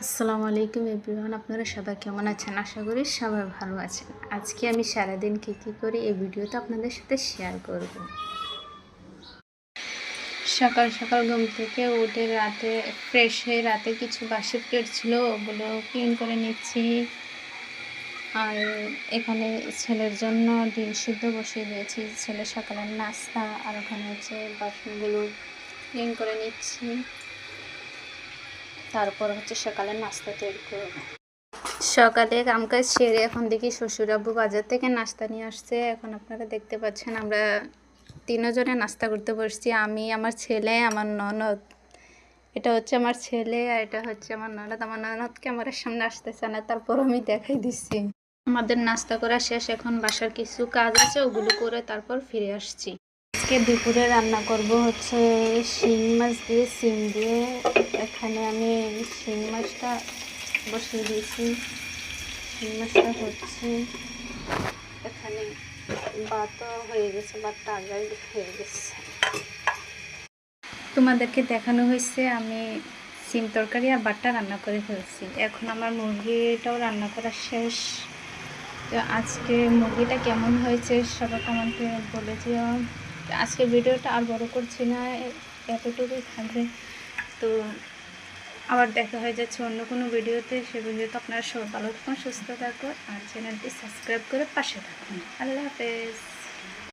আসসালামু আলাইকুম এভরিওয়ান, আপনারা সবাই কেমন আছেন? আশা করি সবাই ভালো আছেন। আজকে আমি সারাদিন কী করি এই ভিডিওতে আপনাদের সাথে শেয়ার করব। সকাল সকাল ঘুম থেকে উঠে রাতে ফ্রেশ হয়ে রাতে কিছু বাসি প্লেট ছিল, ওগুলো ক্লিন করে নিচ্ছি। আর এখানে ছেলের জন্য ডিম সিদ্ধ বসিয়ে দিয়েছি, ছেলের সকালের নাস্তা। আর ওখানে হচ্ছে বাসনগুলো ক্লিন করে নিচ্ছি, তারপর হচ্ছে সকালের নাস্তা তৈরি করব। সকালে কামকাজ সেরে এখন দেখি শ্বশুর আব্বু বাজার থেকে নাস্তা নিয়ে আসছে। এখন আপনারা দেখতে পাচ্ছেন আমরা তিনজনে নাস্তা করতে বসছি, আমি, আমার ছেলে, আমার ননদ। এটা হচ্ছে আমার ছেলে আর এটা হচ্ছে আমার ননদ। আমার ননদ ক্যামেরার সামনে আসতেছে না, তারপর আমি দেখাই দিচ্ছি। আমাদের নাস্তা করা শেষ, এখন বাসার কিছু কাজ আছে, ওগুলো করে তারপর ফিরে আসছি। আজকে দুপুরে রান্না করব হচ্ছে শিং মাছ দিয়ে সিম দিয়ে। এখানে আমি শিং মাছটা বসিয়ে দিয়েছি, শিং মাছটা হচ্ছে। এখানে ভাতও হয়ে গেছে, ভাতটা আগে হয়ে গেছে। তোমাদেরকে দেখানো হয়েছে আমি সিম তরকারি আর ভাতটা রান্না করে ফেলছি। এখন আমার মুরগিটাও রান্না করা শেষ। তো আজকে মুরগিটা কেমন হয়েছে সবাই কমেন্টে বলে দিও। আজকে ভিডিওটা আর বড় করছি না, এতটুকুই থাকবে। তো আবার দেখা হয়ে যাচ্ছে অন্য কোনো ভিডিওতে। সে ভিডিওতে আপনারা সবাই ভালো থাকুন, সুস্থ থাকুন আর চ্যানেলটি সাবস্ক্রাইব করে পাশে থাকুন। আল্লাহ হাফেজ।